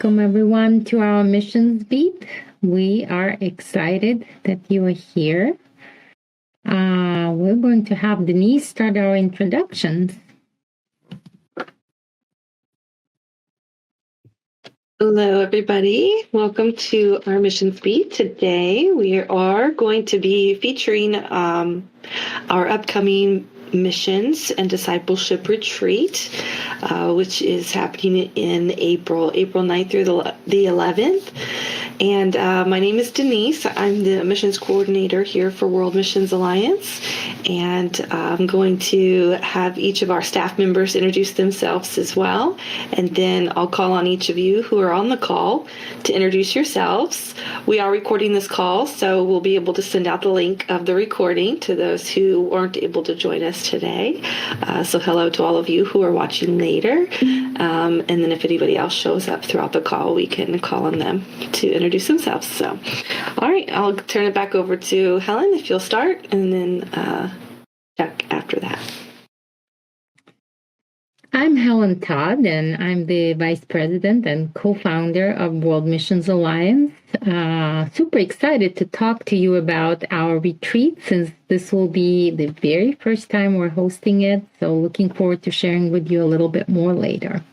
Welcome, everyone, to our Missions Beat. We are excited that you are here. We're going to have Denise start our introductions. Hello, everybody. Welcome to our Missions Beat. Today, we are going to be featuring our upcoming Missions and Discipleship Retreat, which is happening in April 9th through the 11th. And my name is Denise. I'm the missions coordinator here for World Missions Alliance. And I'm going to have each of our staff members introduce themselves as well. And then I'll call on each of you who are on the call to introduce yourselves. We are recording this call, so we'll be able to send out the link of the recording to those who weren't able to join us today. So hello to all of you who are watching later. And then if anybody else shows up throughout the call, we can call on them to introduce themselves. So, all right, I'll turn it back over to Helen if you'll start, and then Chuck after that. I'm Helen Todd, and I'm the Vice President and co-founder of World Missions Alliance. Super excited to talk to you about our retreat, since this will be the very first time we're hosting it. So looking forward to sharing with you a little bit more later.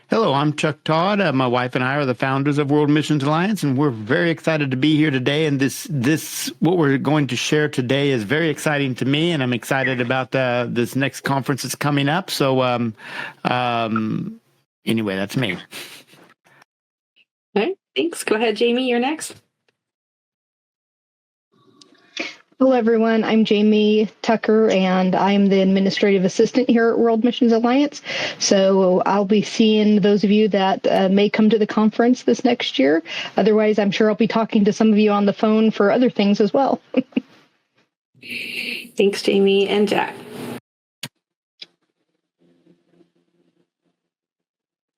Hello, I'm Chuck Todd. My wife and I are the founders of World Missions Alliance, and we're very excited to be here today. And this what we're going to share today is very exciting to me, and I'm excited about this next conference that's coming up. So, anyway, that's me. All right, thanks. Go ahead, Jamie. You're next. Hello, everyone. I'm Jamie Tucker, and I'm the administrative assistant here at World Missions Alliance. So I'll be seeing those of you that may come to the conference this next year. Otherwise, I'm sure I'll be talking to some of you on the phone for other things as well. Thanks, Jamie. And Jack.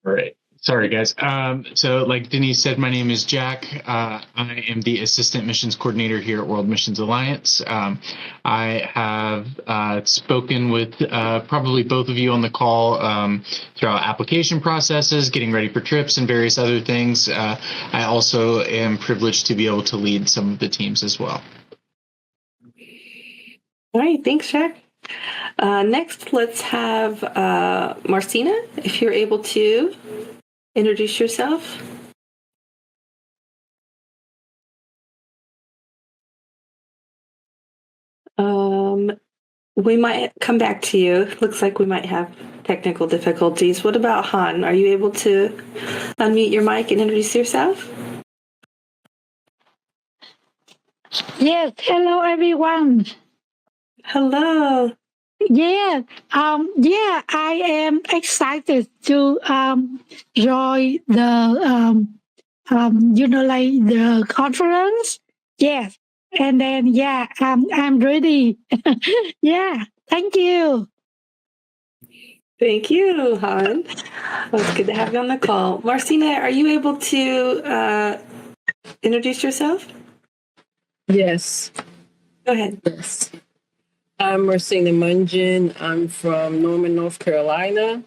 All right. Sorry, guys. So like Denise said, my name is Jack. I am the Assistant Missions Coordinator here at World Missions Alliance. I have spoken with probably both of you on the call throughout application processes, getting ready for trips, and various other things. I also am privileged to be able to lead some of the teams as well. All right. Thanks, Jack. Next, let's have Marcina, if you're able to introduce yourself. We might come back to you. Looks like we might have technical difficulties. What about Han? Are you able to unmute your mic and introduce yourself? Yes, hello everyone. Hello. Yeah, I am excited to join the the conference. Yes, and then I'm ready. Yeah, thank you. Thank you, Han. Well, it's good to have you on the call. Marcina, are you able to introduce yourself? Yes. Go ahead. Yes. I'm Marcina Mungeon. I'm from Norman, North Carolina,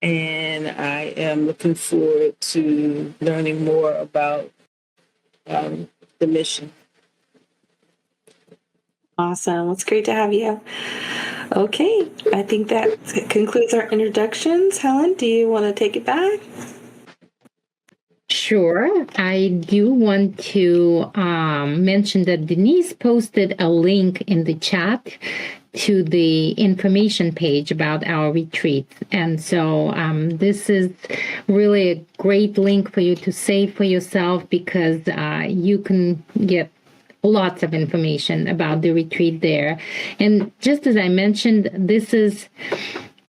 and I am looking forward to learning more about the mission. Awesome. It's great to have you. Okay. I think that concludes our introductions. Helen, do you want to take it back? Sure. I do want to mention that Denise posted a link in the chat to the information page about our retreat. And so this is really a great link for you to save for yourself, because you can get lots of information about the retreat there. And just as I mentioned, this is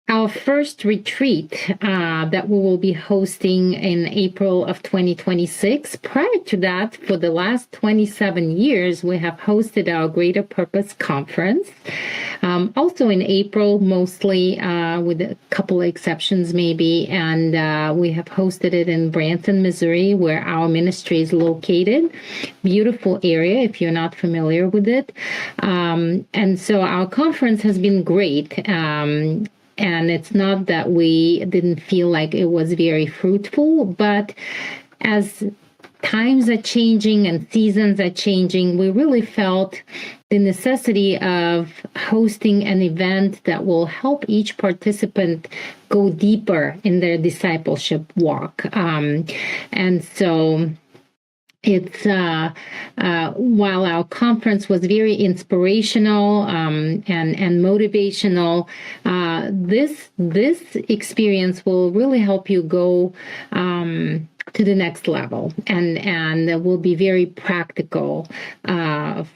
our first retreat that we will be hosting in April of 2026. Prior to that, for the last 27 years, we have hosted our Greater Purpose Conference. Also in April, mostly with a couple of exceptions maybe. And we have hosted it in Branson, Missouri, where our ministry is located. Beautiful area if you're not familiar with it. And so our conference has been great. And it's not that we didn't feel like it was very fruitful, but as times are changing and seasons are changing, we really felt the necessity of hosting an event that will help each participant go deeper in their discipleship walk. And so it's while our conference was very inspirational and motivational, this experience will really help you go to the next level, and will be very practical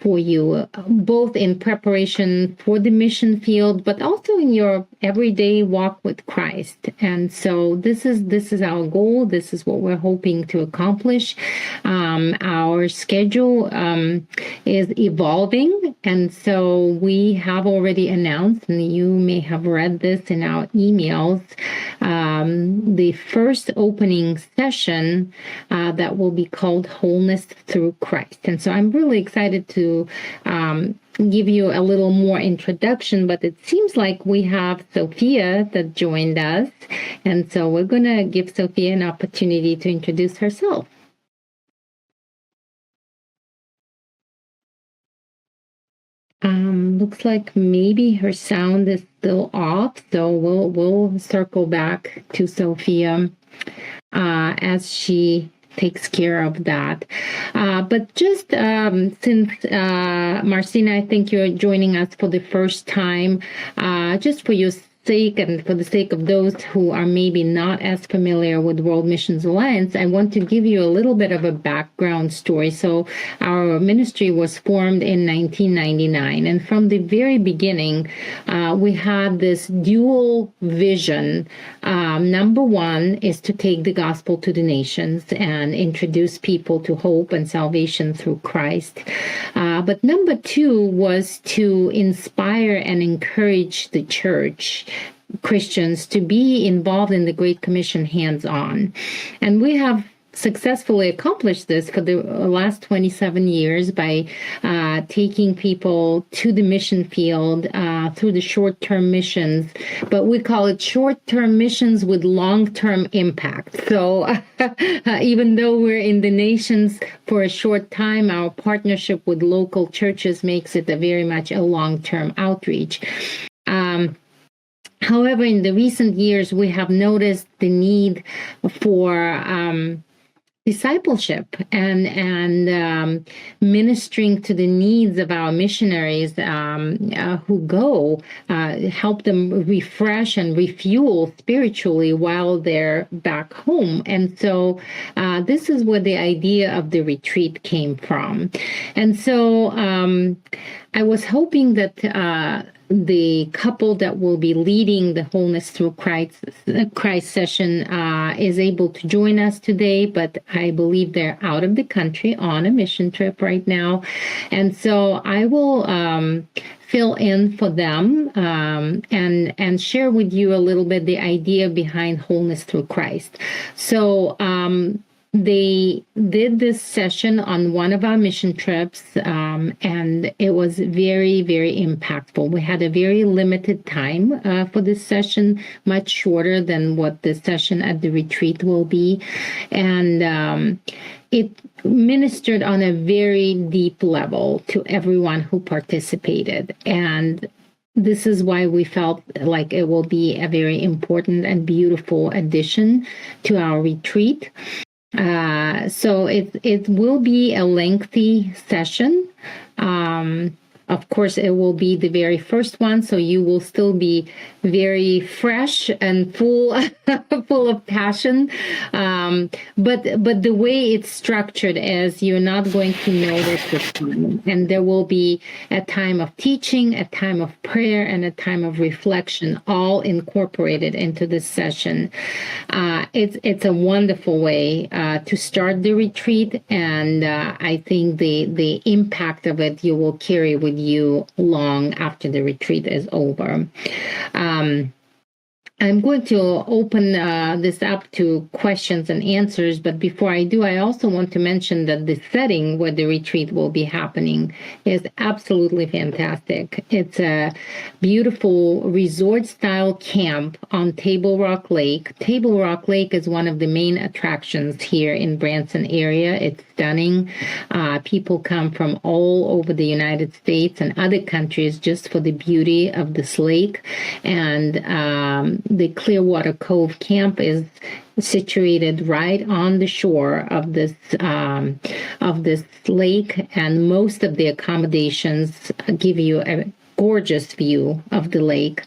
for you, both in preparation for the mission field, but also in your everyday walk with Christ. And so this is our goal. This is what we're hoping to accomplish. Our schedule is evolving, and so we have already announced, and you may have read this in our emails, the first opening session that will be called Wholeness through Christ. And so I'm really excited to give you a little more introduction, but it seems like we have Sophia that joined us. And so we're going to give Sophia an opportunity to introduce herself. Looks like maybe her sound is still off, so we'll circle back to Sophia as she takes care of that. But just since Marcina, I think you're joining us for the first time, just for your sake and for the sake of those who are maybe not as familiar with World Missions Alliance, I want to give you a little bit of a background story. So our ministry was formed in 1999, and from the very beginning, we had this dual vision. Number one is to take the gospel to the nations and introduce people to hope and salvation through Christ. But number two was to inspire and encourage the church, Christians, to be involved in the Great Commission hands-on. And we have successfully accomplished this for the last 27 years by taking people to the mission field through the short-term missions, but we call it short-term missions with long-term impact. So even though we're in the nations for a short time, our partnership with local churches makes it a very much a long-term outreach. However, in the recent years, we have noticed the need for discipleship and ministering to the needs of our missionaries who go, help them refresh and refuel spiritually while they're back home. And so this is where the idea of the retreat came from. And so I was hoping that the couple that will be leading the Wholeness Through Christ session is able to join us today, but I believe they're out of the country on a mission trip right now. And so I will fill in for them and share with you a little bit the idea behind Wholeness Through Christ. So they did this session on one of our mission trips, and it was very, very impactful. We had a very limited time for this session, much shorter than what the session at the retreat will be. And it ministered on a very deep level to everyone who participated. And this is why we felt like it will be a very important and beautiful addition to our retreat. So it will be a lengthy session. Of course, it will be the very first one, so you will still be very fresh and full of passion. But the way it's structured is you're not going to notice the time, and there will be a time of teaching, a time of prayer, and a time of reflection, all incorporated into this session. It's a wonderful way to start the retreat, and I think the impact of it you will carry with you long after the retreat is over. I'm going to open this up to questions and answers, but before I do, I also want to mention that the setting where the retreat will be happening is absolutely fantastic. It's a beautiful resort-style camp on Table Rock Lake. Table Rock Lake is one of the main attractions here in Branson area. It's stunning. People come from all over the United States and other countries just for the beauty of this lake. And the Clearwater Cove camp is situated right on the shore of this lake, and most of the accommodations give you a gorgeous view of the lake.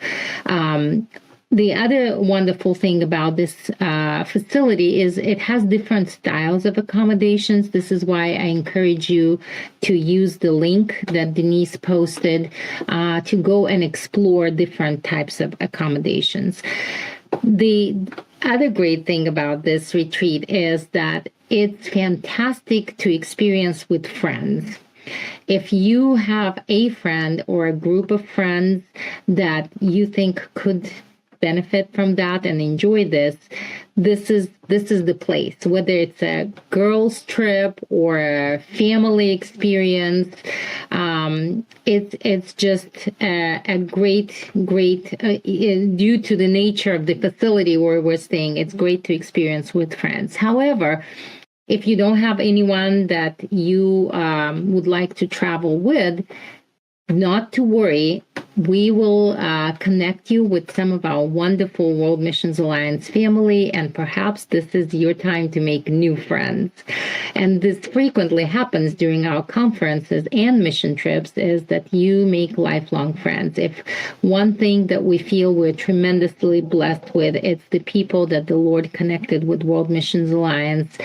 The other wonderful thing about this facility is it has different styles of accommodations. This is why I encourage you to use the link that Denise posted to go and explore different types of accommodations. The other great thing about this retreat is that it's fantastic to experience with friends. If you have a friend or a group of friends that you think could benefit from that and enjoy this is the place. Whether it's a girls trip or a family experience, it's just a great due to the nature of the facility where we're staying. It's great to experience with friends. However, if you don't have anyone that you would like to travel with, not to worry. We will connect you with some of our wonderful World Missions Alliance family, and perhaps this is your time to make new friends. And this frequently happens during our conferences and mission trips, is that you make lifelong friends. If one thing that we feel we're tremendously blessed with, it's the people that the Lord connected with World Missions Alliance,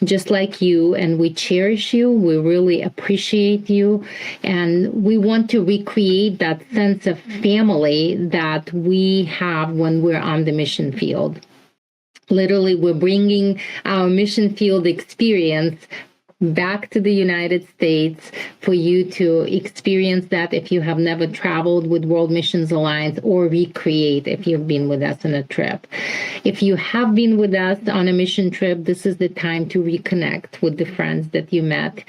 just like you, and we cherish you. We really appreciate you, and we want to recreate that sense of family that we have when we're on the mission field. Literally, we're bringing our mission field experience back to the United States for you to experience that if you have never traveled with World Missions Alliance, or recreate if you've been with us on a trip. If you have been with us on a mission trip, this is the time to reconnect with the friends that you met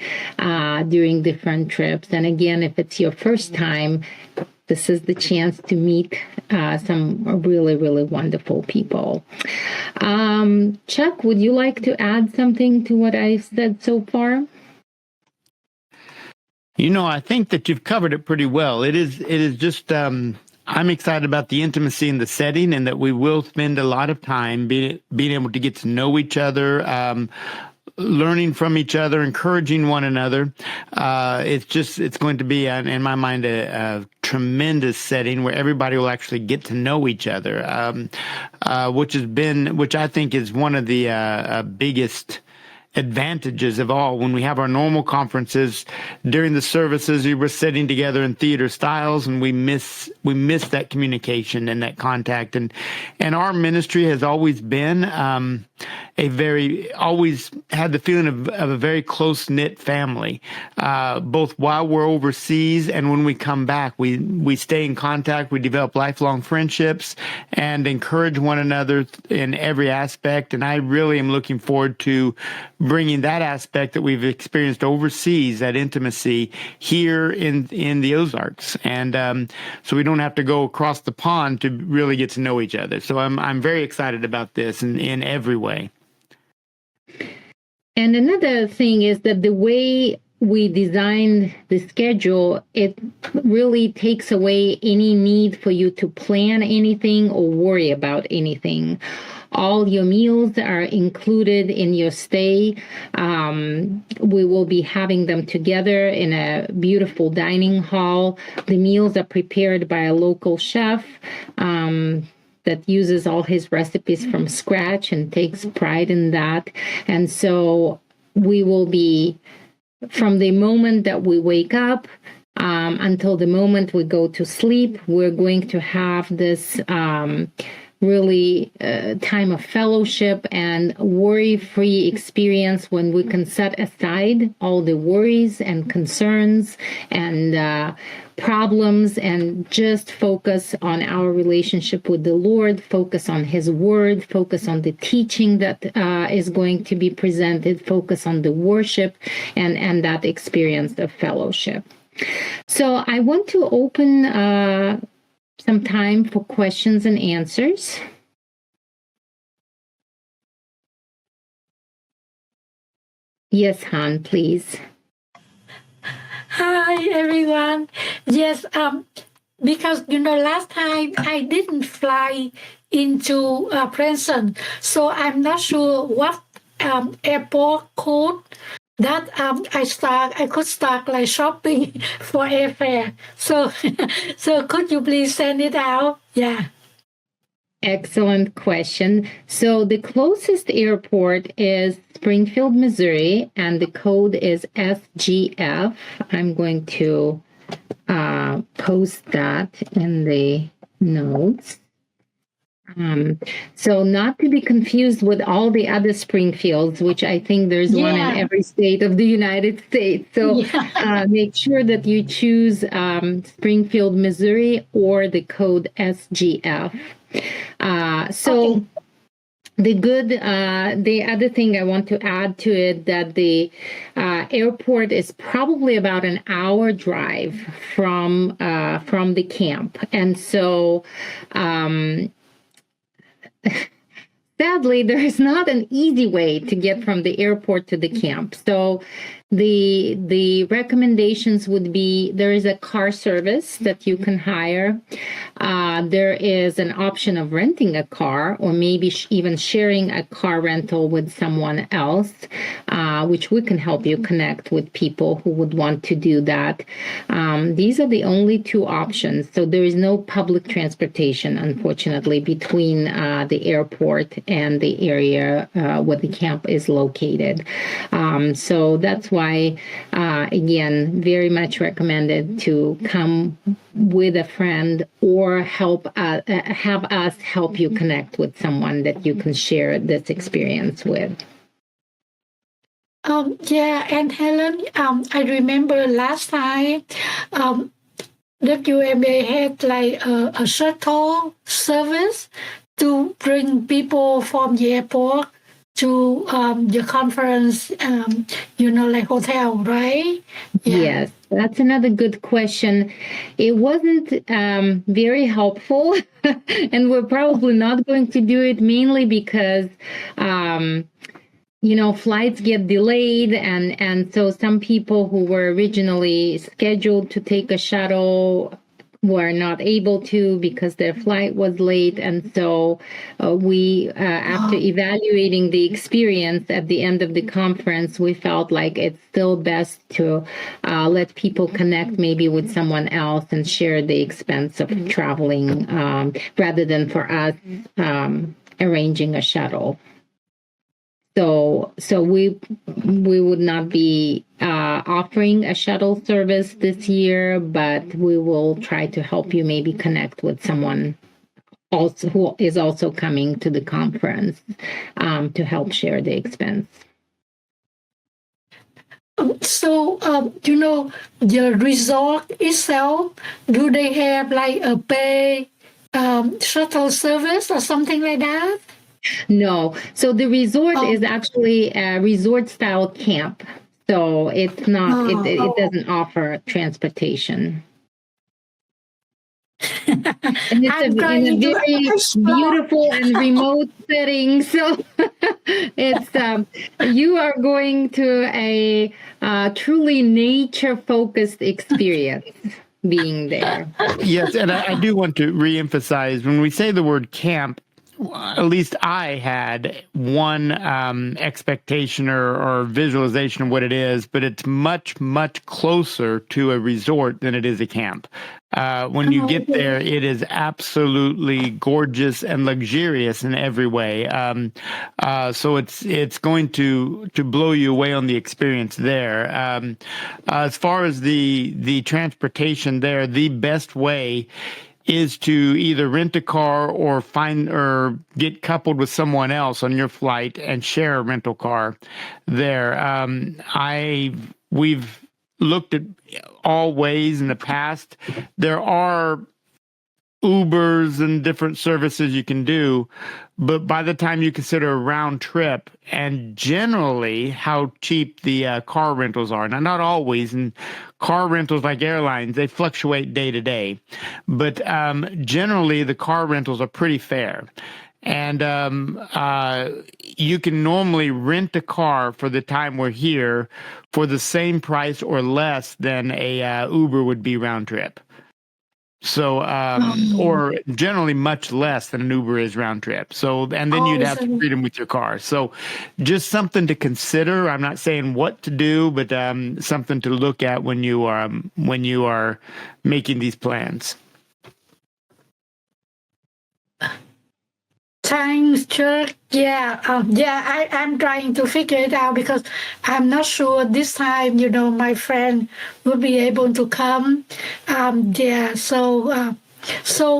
during different trips. And again, if it's your first time, this is the chance to meet some really, really wonderful people. Chuck, would you like to add something to what I've said so far? I think that you've covered it pretty well. It is just, I'm excited about the intimacy in the setting, and that we will spend a lot of time being able to get to know each other, learning from each other, encouraging one another. It's going to be, in my mind, a tremendous setting where everybody will actually get to know each other, which I think is one of the biggest advantages of all. When we have our normal conferences, during the services, we were sitting together in theater styles, and we miss that communication and that contact. And our ministry has always been always had the feeling of a very close-knit family, both while we're overseas and when we come back. We stay in contact, we develop lifelong friendships, and encourage one another in every aspect. And I really am looking forward to bringing that aspect that we've experienced overseas, that intimacy, here in the Ozarks. And so we don't have to go across the pond to really get to know each other. So I'm very excited about this in every way. And another thing is that the way we design the schedule, it really takes away any need for you to plan anything or worry about anything. All your meals are included in your stay. We will be having them together in a beautiful dining hall. The meals are prepared by a local chef that uses all his recipes from scratch and takes pride in that. And so we will be, from the moment that we wake up until the moment we go to sleep, we're going to have this really time of fellowship and worry-free experience when we can set aside all the worries and concerns and problems and just focus on our relationship with the Lord, focus on His Word, focus on the teaching that is going to be presented, focus on the worship and that experience of fellowship. So I want to open some time for questions and answers. Yes, Han, please. Hi, everyone. Yes, because last time I didn't fly into Princeton, so I'm not sure what airport code that I could start like shopping for airfare. So so could you please send it out? Yeah. Excellent question. So the closest airport is Springfield, Missouri, and the code is SGF. I'm going to post that in the notes. So not to be confused with all the other Springfields, which I think there's one in every state of the United States. So make sure that you choose Springfield, Missouri, or the code SGF. The other thing I want to add to it that the airport is probably about an hour drive from the camp, and so. Sadly, there is not an easy way to get from the airport to the camp. So the recommendations would be there is a car service that you can hire. There is an option of renting a car or maybe even sharing a car rental with someone else, which we can help you connect with people who would want to do that. These are the only two options. So there is no public transportation, unfortunately, between the airport and the area where the camp is located. So that's why, again, very much recommended to come with a friend or have us help you connect with someone that you can share this experience with. And Helen, I remember last time WMA had like a shuttle service to bring people from the airport to the conference, like hotel, right? Yeah. Yes, that's another good question. It wasn't very helpful, and we're probably not going to do it mainly because, flights get delayed, and so some people who were originally scheduled to take a shuttle were not able to because their flight was late. And so we, after evaluating the experience at the end of the conference, we felt like it's still best to let people connect maybe with someone else and share the expense of traveling rather than for us arranging a shuttle. So we would not be offering a shuttle service this year, but we will try to help you maybe connect with someone also who is also coming to the conference to help share the expense. So, the resort itself, do they have like a pay shuttle service or something like that? No. So the resort is actually a resort style camp. So it's not, it doesn't offer transportation. And it's in a very beautiful and remote setting. So it's you are going to a truly nature-focused experience being there. Yes, and I do want to reemphasize when we say the word camp, at least I had one expectation or visualization of what it is, but it's much, much closer to a resort than it is a camp. When you get there, it is absolutely gorgeous and luxurious in every way. So it's going to blow you away on the experience there. As far as the transportation there, the best way is to either rent a car or find or get coupled with someone else on your flight and share a rental car there. We've looked at all ways in the past. There are Ubers and different services you can do, but by the time you consider a round trip and generally how cheap the car rentals are, now not always, and car rentals like airlines, they fluctuate day to day, but generally the car rentals are pretty fair. And you can normally rent a car for the time we're here for the same price or less than a Uber would be round trip. So, or generally much less than an Uber is round trip. So, and then you'd have the freedom with your car. So just something to consider. I'm not saying what to do, but something to look at when you are making these plans. Thanks, Chuck. Yeah, I'm trying to figure it out because I'm not sure this time, my friend will be able to come. So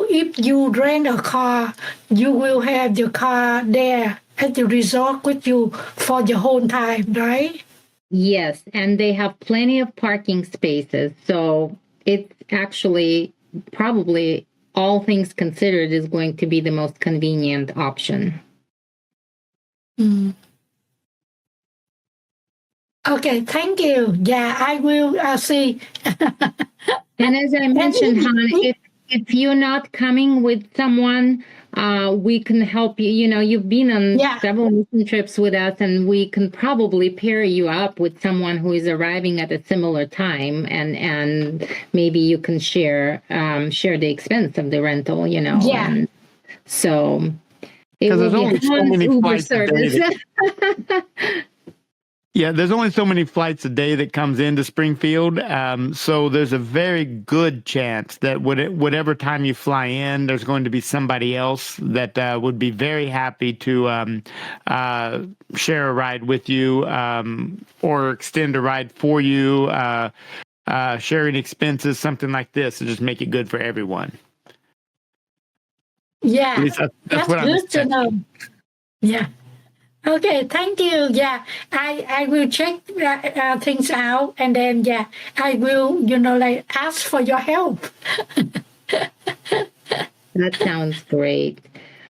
if you rent a car, you will have your car there at the resort with you for the whole time, right? Yes, and they have plenty of parking spaces. So it's actually probably, all things considered, is going to be the most convenient option. Mm. Okay, thank you. Yeah, I will see. And as I mentioned, Han, if you're not coming with someone, we can help you. You've been on several mission trips with us, and we can probably pair you up with someone who is arriving at a similar time, and maybe you can share the expense of the rental. Yeah. And so it Because will be Han's Uber service. Yeah, there's only so many flights a day that comes into Springfield. So there's a very good chance that whatever time you fly in, there's going to be somebody else that would be very happy to share a ride with you or extend a ride for you, sharing expenses, something like this, to just make it good for everyone. Yeah, that's what good to know. Yeah. Okay, thank you. Yeah, I will check things out, and then I will ask for your help. That sounds great.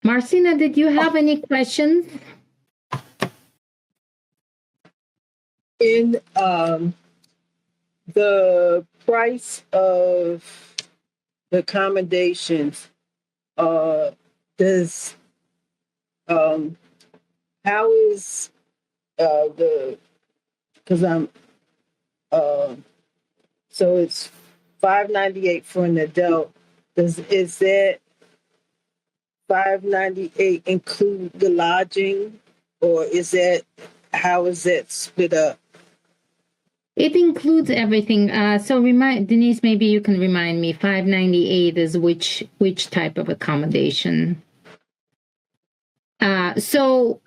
Marcina, did you have any questions? In the price of the accommodations, does how is because I'm so it's $598 for an adult. Is that $598 include the lodging, or how is that split up? It includes everything. So Denise, maybe you can remind me. $598 is which type of accommodation? The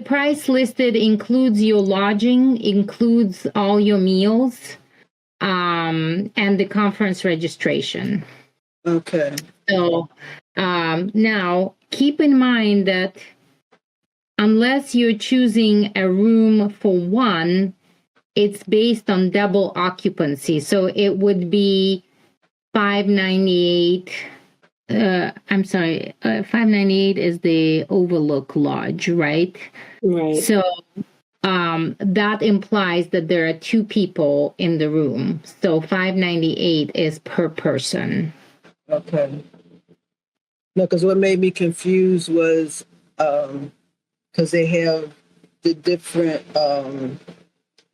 price listed includes your lodging, includes all your meals, and the conference registration. Okay. So now keep in mind that unless you're choosing a room for one, it's based on double occupancy. So it would be $598. I'm sorry, $598 is the Overlook Lodge, right? Right. So that implies that there are two people in the room. So $598 is per person. Okay. No, because what made me confused was because they have the different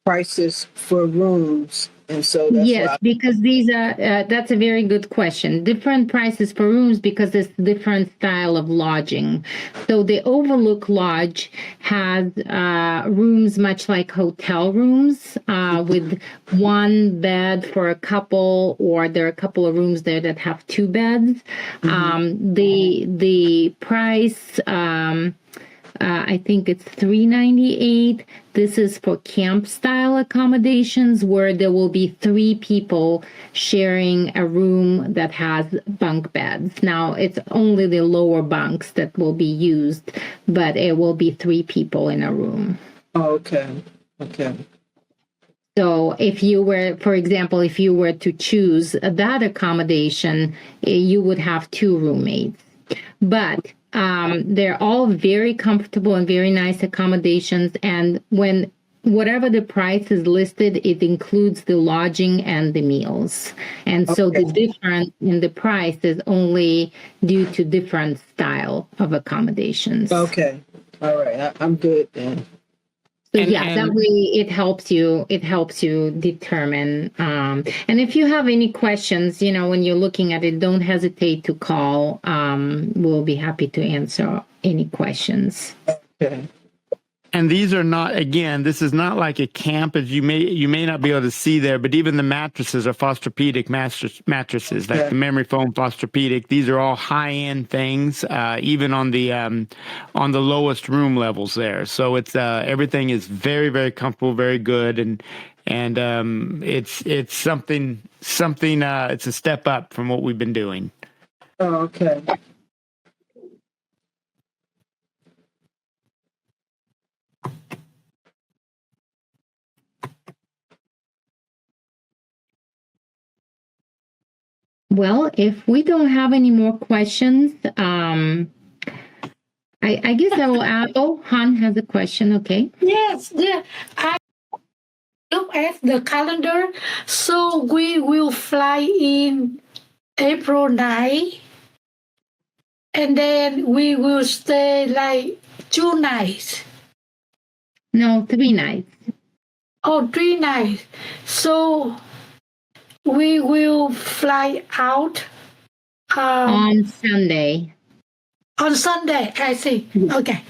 prices for rooms. And so that's because these are, that's a very good question. Different prices for rooms because it's different style of lodging. So the Overlook Lodge has rooms much like hotel rooms with one bed for a couple, or there are a couple of rooms there that have two beds. The price I think it's $398. This is for camp style accommodations where there will be 3 people sharing a room that has bunk beds. Now it's only the lower bunks that will be used, but it will be 3 people in a room. Oh, okay. Okay. So if you were, for example, if you were to choose that accommodation, you would have 2 roommates. But they're all very comfortable and very nice accommodations. And when whatever the price is listed, it includes the lodging and the meals. And so the difference in the price is only due to different style of accommodations. Okay. All right. I'm good then. So that way it helps you determine. And if you have any questions, when you're looking at it, don't hesitate to call. We'll be happy to answer any questions. Okay. And these are not, again, this is not like a camp, as you may not be able to see there, but even the mattresses are Fosterpedic mattresses, like the memory foam Fosterpedic. These are all high-end things, even on the lowest room levels there. So it's everything is very, very comfortable, very good, and it's something it's a step up from what we've been doing. Oh, okay. Well, if we don't have any more questions, I guess I will add. Oh, Han has a question. Okay. Yes, yeah. I look at the calendar. So we will fly in April 9, and then we will stay like 2 nights. No, 3 nights. Oh, 3 nights. So we will fly out On Sunday. on Sunday. I see. Okay.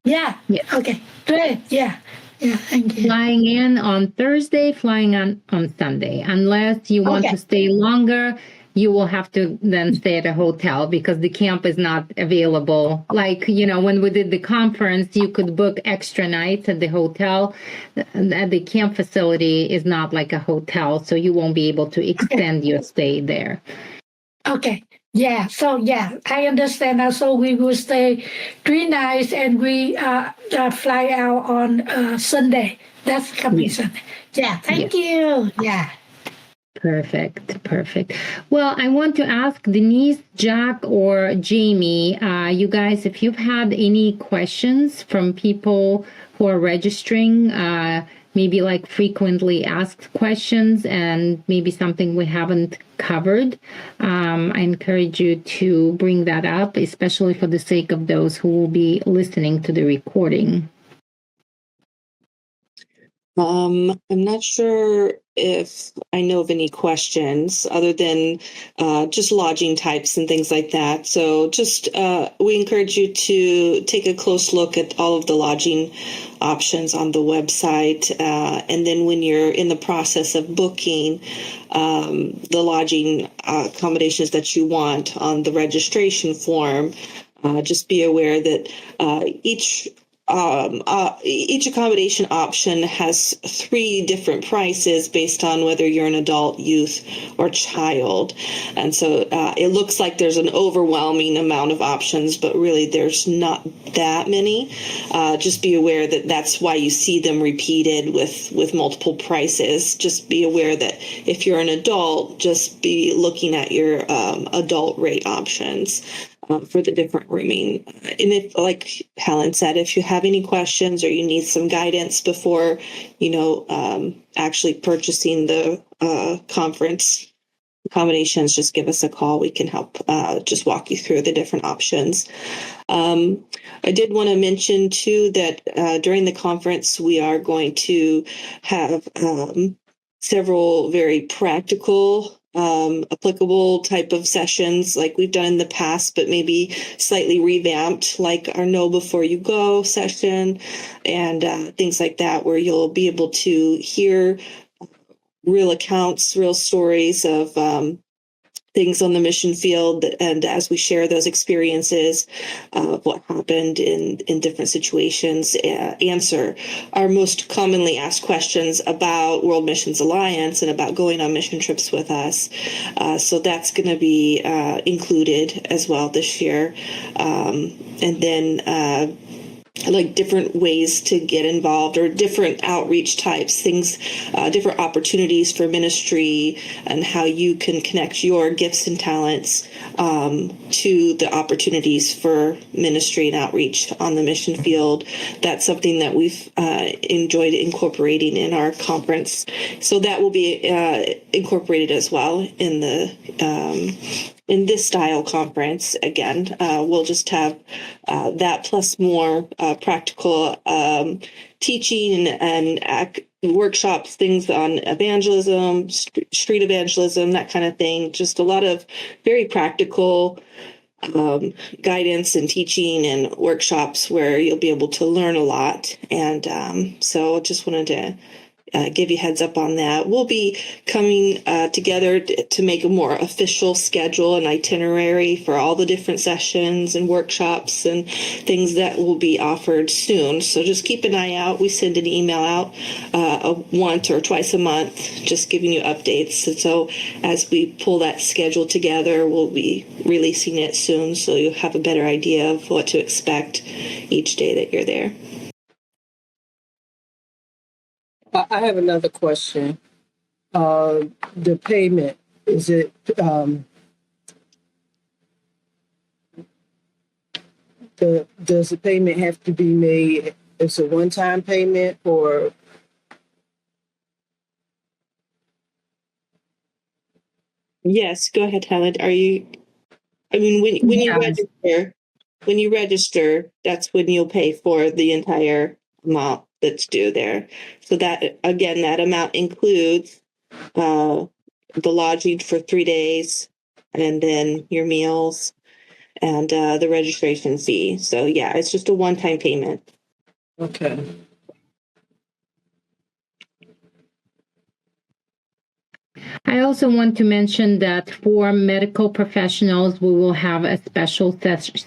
Yeah. Okay. Great. Yeah. Thank you. Flying in on Thursday, flying on Sunday. Unless you want to stay longer, you will have to then stay at a hotel because the camp is not available. Like, when we did the conference, you could book extra nights at the hotel. The camp facility is not like a hotel, so you won't be able to extend your stay there. Okay. Yeah. So I understand now. So we will stay 3 nights and we fly out on Sunday. That's coming Sunday. Yeah. Thank you. Yeah. Perfect. Well, I want to ask Denise, Jack, or Jamie, you guys, if you've had any questions from people who are registering, maybe like frequently asked questions and maybe something we haven't covered, I encourage you to bring that up, especially for the sake of those who will be listening to the recording. I'm not sure if I know of any questions other than just lodging types and things like that. So just we encourage you to take a close look at all of the lodging options on the website. And then when you're in the process of booking the lodging accommodations that you want on the registration form, just be aware that each accommodation option has 3 different prices based on whether you're an adult, youth, or child. And so it looks like there's an overwhelming amount of options, but really there's not that many. Just be aware that that's why you see them repeated with multiple prices. Just be aware that if you're an adult, just be looking at your adult rate options for the different rooming. And if, like Helen said, if you have any questions or you need some guidance before, actually purchasing the conference accommodations, just give us a call. We can help just walk you through the different options. I did want to mention, too, that during the conference, we are going to have several very practical applicable type of sessions like we've done in the past, but maybe slightly revamped, like our Know Before You Go session and things like that, where you'll be able to hear real accounts, real stories of things on the mission field, and as we share those experiences of what happened in different situations, answer our most commonly asked questions about World Missions Alliance and about going on mission trips with us. So that's going to be included as well this year. And then like different ways to get involved, or different outreach types, things, different opportunities for ministry, and how you can connect your gifts and talents to the opportunities for ministry and outreach on the mission field. That's something that we've enjoyed incorporating in our conference. So that will be incorporated as well in the in this style conference. Again, we'll just have that plus more practical teaching and workshops, things on evangelism, street evangelism, that kind of thing. Just a lot of very practical guidance and teaching and workshops where you'll be able to learn a lot. And so just wanted to give you heads up on that. We'll be coming together to make a more official schedule and itinerary for all the different sessions and workshops and things that will be offered soon. So just keep an eye out. We send an email out once or twice a month, just giving you updates. And so as we pull that schedule together, we'll be releasing it soon, so you'll have a better idea of what to expect each day that you're there. I have another question. The payment, is it does the payment have to be made? It's a one-time payment, or Yes, go ahead, Helen. Are you? I mean, when you register, that's when you'll pay for the entire amount that's due there. So that, again, that amount includes the lodging for 3 days, and then your meals and the registration fee. So yeah, it's just a one-time payment. okay? I also want to mention that for medical professionals, we will have a special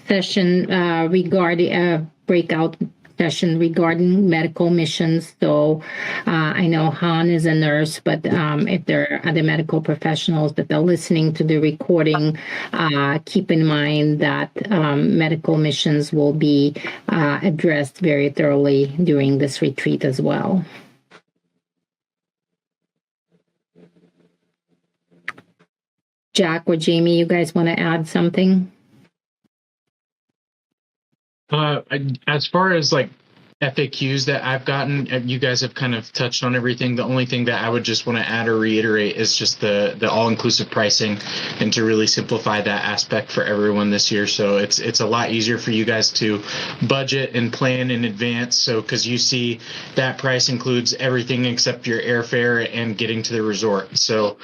session regarding a breakout session regarding medical missions. So I know Han is a nurse, but if there are other medical professionals that are listening to the recording, keep in mind that medical missions will be addressed very thoroughly during this retreat as well. Jack or Jamie, you guys want to add something? As far as like FAQs that I've gotten, you guys have kind of touched on everything. The only thing that I would just want to add or reiterate is just the all-inclusive pricing, and to really simplify that aspect for everyone this year. So it's a lot easier for you guys to budget and plan in advance. So because you see that price includes everything except your airfare and getting to the resort. So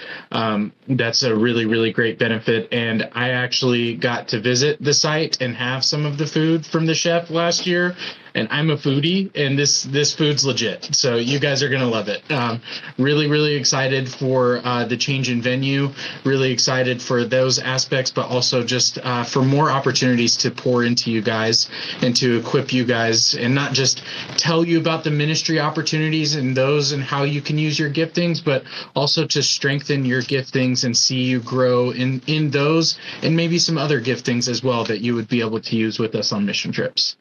that's a really, really great benefit. And I actually got to visit the site and have some of the food from the chef last year. And I'm a foodie, and this food's legit. So you guys are going to love it. Really, really excited for the change in venue. Really excited for those aspects, but also just for more opportunities to pour into you guys and to equip you guys, and not just tell you about the ministry opportunities and those and how you can use your giftings, but also to strengthen your giftings and see you grow in those, and maybe some other giftings as well that you would be able to use with us on mission trips.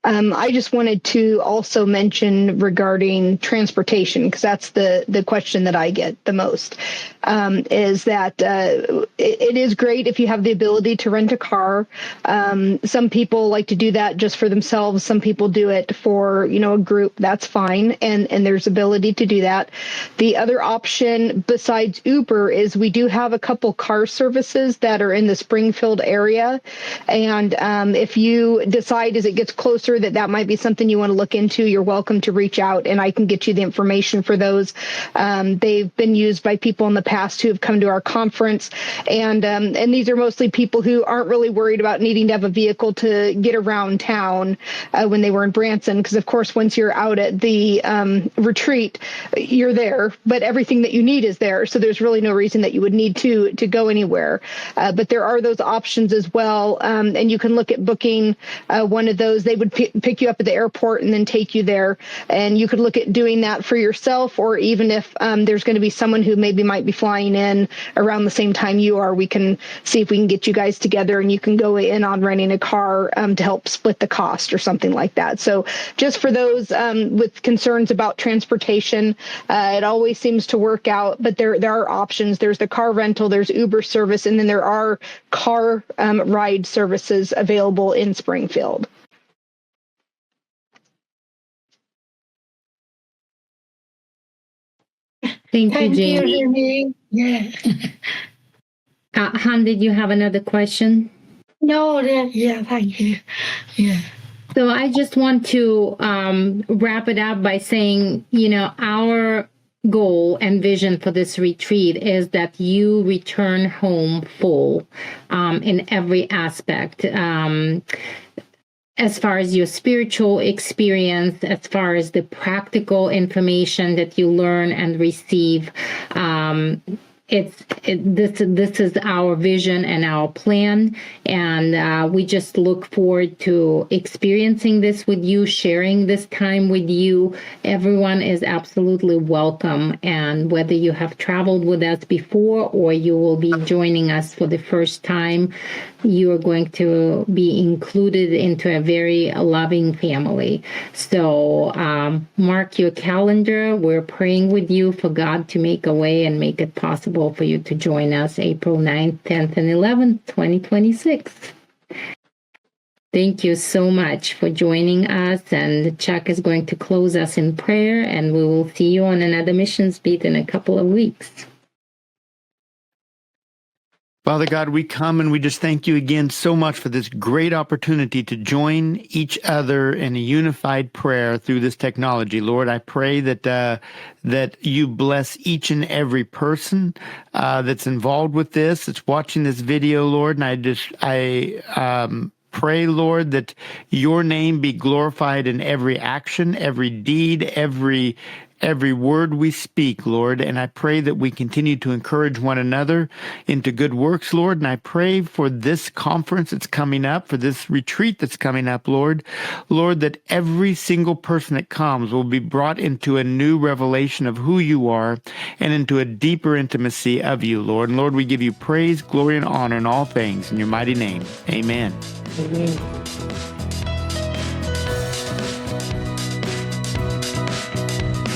I just wanted to also mention regarding transportation, because that's the question that I get the most, is that it is great if you have the ability to rent a car. Some people like to do that just for themselves. Some people do it for, a group. That's fine. And there's ability to do that. The other option besides Uber is we do have a couple car services that are in the Springfield area. And if you decide as it gets closer sure that that might be something you want to look into, you're welcome to reach out and I can get you the information for those. They've been used by people in the past who have come to our conference, and these are mostly people who aren't really worried about needing to have a vehicle to get around town when they were in Branson, because of course once you're out at the retreat, you're there, but everything that you need is there, so there's really no reason that you would need to go anywhere. But there are those options as well, and you can look at booking one of those. They would pick you up at the airport and then take you there, and you could look at doing that for yourself, or even if there's going to be someone who maybe might be flying in around the same time you are, we can see if we can get you guys together and you can go in on renting a car to help split the cost or something like that. So just for those with concerns about transportation, it always seems to work out, but there are options. There's the car rental, there's Uber service, and then there are car ride services available in Springfield. Thank you, Thank you, Jamie. Jamie. Yeah. Han, did you have another question? No, yeah, thank you. Yeah. So I just want to wrap it up by saying, our goal and vision for this retreat is that you return home full in every aspect. As far as your spiritual experience, as far as the practical information that you learn and receive, this is our vision and our plan, and we just look forward to experiencing this with you, sharing this time with you. Everyone is absolutely welcome, and whether you have traveled with us before or you will be joining us for the first time, you are going to be included into a very loving family. So mark your calendar. We're praying with you for God to make a way and make it possible for you to join us April 9th, 10th, and 11th, 2026. Thank you so much for joining us. And Chuck is going to close us in prayer, and we will see you on another Missions Beat in a couple of weeks. Father God, we come and we just thank you again so much for this great opportunity to join each other in a unified prayer through this technology. Lord, I pray that you bless each and every person that's involved with this, that's watching this video, Lord. And I pray, Lord, that your name be glorified in every action, every deed, every word we speak, Lord. And I pray that we continue to encourage one another into good works, Lord. And I pray for this conference that's coming up, for this retreat that's coming up, Lord. Lord, that every single person that comes will be brought into a new revelation of who you are and into a deeper intimacy of you, Lord. And Lord, we give you praise, glory, and honor in all things. In your mighty name, amen. Amen.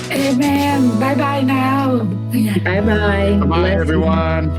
Amen. Bye-bye now. Yeah. Bye-bye. Bye, everyone.